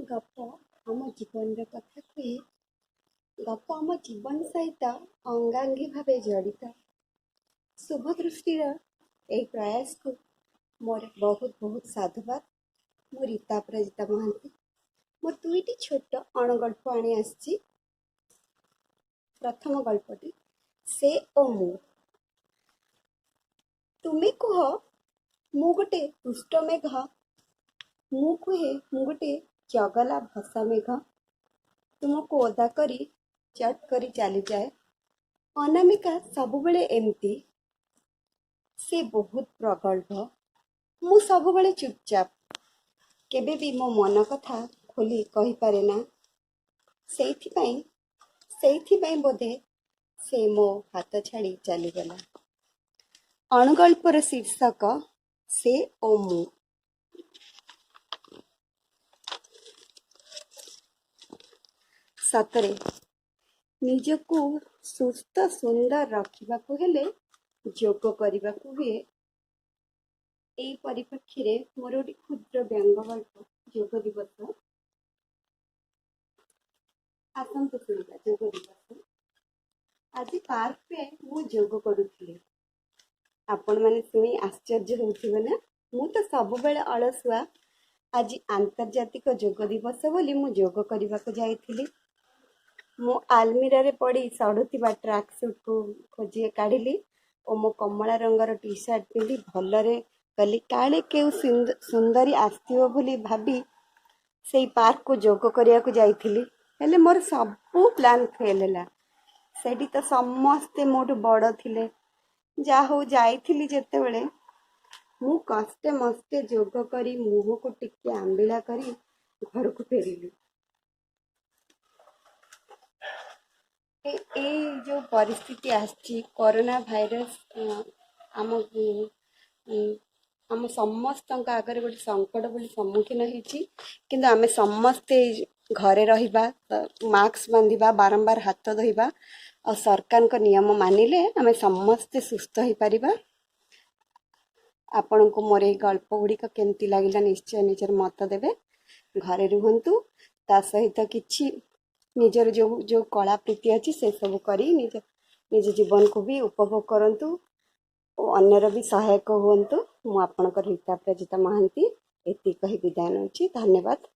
ଗପ ଆମ ଜୀବନର କଥା କୁହେ। ଗପ ଆମ ଜୀବନ ସହିତ ଅଙ୍ଗାଙ୍ଗୀ ଭାବେ ଜଡ଼ିତ। ଶୁଭ ଦୃଷ୍ଟିର ଏହି ପ୍ରୟାସକୁ ମୋର ବହୁତ ବହୁତ ସାଧୁବାଦ। ମୁଁ ରୀତା ଅପରାଜିତା ମହାନ୍ତି। ମୁଁ ଦୁଇଟି ଛୋଟ ଅଣଗଳ୍ପ ଆଣି ଆସିଛି। ପ୍ରଥମ ଗଳ୍ପଟି ସେ ଓ ମୁଁ। ତୁମେ କୁହ ମୁଁ ଗୋଟେ ଦୁଷ୍ଟ ମେଘ, ମୁଁ କୁହେ ମୁଁ ଗୋଟେ ଚଗଲା ଭସା ମେଘ। ତୁମକୁ ଓଦା କରି ଚଟ୍ କରି ଚାଲିଯାଏ। ଅନାମିକା ସବୁବେଳେ ଏମିତି। ସେ ବହୁତ ପ୍ରଗଳ୍ଭ, ମୁଁ ସବୁବେଳେ ଚୁପଚାପ। କେବେ ବି ମୋ ମନ କଥା ଖୋଲି କହିପାରେ ନା। ସେଇଥିପାଇଁ ବୋଧେ ସେ ମୋ ହାତ ଛାଡ଼ି ଚାଲିଗଲା। ଅଣଗଳ୍ପର ଶୀର୍ଷକ ସେ ଓ ମୁଁ। ସତରେ ନିଜକୁ ସୁସ୍ଥ ସୁନ୍ଦର ରଖିବାକୁ ହେଲେ ଯୋଗ କରିବାକୁ ହୁଏ। ଏହି ପରିପ୍ରେକ୍ଷୀରେ ମୋର ଗୋଟେ କ୍ଷୁଦ୍ର ବ୍ୟଙ୍ଗ ଗଳ୍ପ, ଯୋଗ ଦିବସ। ଆସନ୍ତୁ ଶୁଣିବା। ଯୋଗ ଦିବସ। ଆଜି ପାର୍କରେ ମୁଁ ଯୋଗ କରୁଥିଲି। ଆପଣମାନେ ଶୁଣି ଆଶ୍ଚର୍ଯ୍ୟ ହେଉଥିବେ ନା? ମୁଁ ତ ସବୁବେଳେ ଅଳସୁଆ। ଆଜି ଆନ୍ତର୍ଜାତିକ ଯୋଗ ଦିବସ ବୋଲି ମୁଁ ଯୋଗ କରିବାକୁ ଯାଇଥିଲି। ମୁଁ ଆଲମିରାରେ ପଡ଼ି ସଢ଼ୁଥିବା ଟ୍ରାକ୍ ସୁଟ୍କୁ ଖୋଜି କାଢ଼ିଲି ଓ ମୋ କମଳା ରଙ୍ଗର ଟି ସାର୍ଟ ପିନ୍ଧି ଭଲରେ ଗଲି। କାଳେ କେଉଁ ସୁନ୍ଦରୀ ଆସିଥିବ ବୋଲି ଭାବି ସେଇ ପାର୍କକୁ ଯୋଗ କରିବାକୁ ଯାଇଥିଲି। ହେଲେ ମୋର ସବୁ ପ୍ଲାନ୍ ଫେଲ୍ ହେଲା। ସେଠି ତ ସମସ୍ତେ ମୋଠୁ ବଡ଼ ଥିଲେ। ଯାହା ହଉ ଯାଇଥିଲି ଯେତେବେଳେ ମୁଁ କଷ୍ଟେ ମଷ୍ଟେ ଯୋଗ କରି ମୁହଁକୁ ଟିକେ ଆମ୍ବିଳା କରି ଘରକୁ ଫେରିଲି। ଏଇ ଯେଉଁ ପରିସ୍ଥିତି ଆସିଛି, କରୋନା ଭାଇରସ୍ ଆମ ସମସ୍ତଙ୍କ ଆଗରେ ଗୋଟେ ସଙ୍କଟ ବୋଲି ସମ୍ମୁଖୀନ ହେଇଛି। କିନ୍ତୁ ଆମେ ସମସ୍ତେ ଘରେ ରହିବା, ମାସ୍କ ବାନ୍ଧିବା, ବାରମ୍ବାର ହାତ ଧୋଇବା ଆଉ ସରକାରଙ୍କ ନିୟମ ମାନିଲେ ଆମେ ସମସ୍ତେ ସୁସ୍ଥ ହେଇପାରିବା। ଆପଣଙ୍କୁ ମୋର ଏଇ ଗଳ୍ପ ଗୁଡ଼ିକ କେମିତି ଲାଗିଲା ନିଶ୍ଚୟ ନିଜର ମତ ଦେବେ। ଘରେ ରୁହନ୍ତୁ, ତା ସହିତ କିଛି ନିଜର ଯେଉଁ କଳା ପ୍ରୀତି ଅଛି ସେସବୁ କରି ନିଜ ଜୀବନକୁ ବି ଉପଭୋଗ କରନ୍ତୁ ଓ ଅନ୍ୟର ବି ସହାୟକ ହୁଅନ୍ତୁ। ମୁଁ ଆପଣଙ୍କର ରୀତା ଅପରାଜିତା ମହାନ୍ତି ଏତିକି କହି ବିଦାୟ ନେଉଛି। ଧନ୍ୟବାଦ।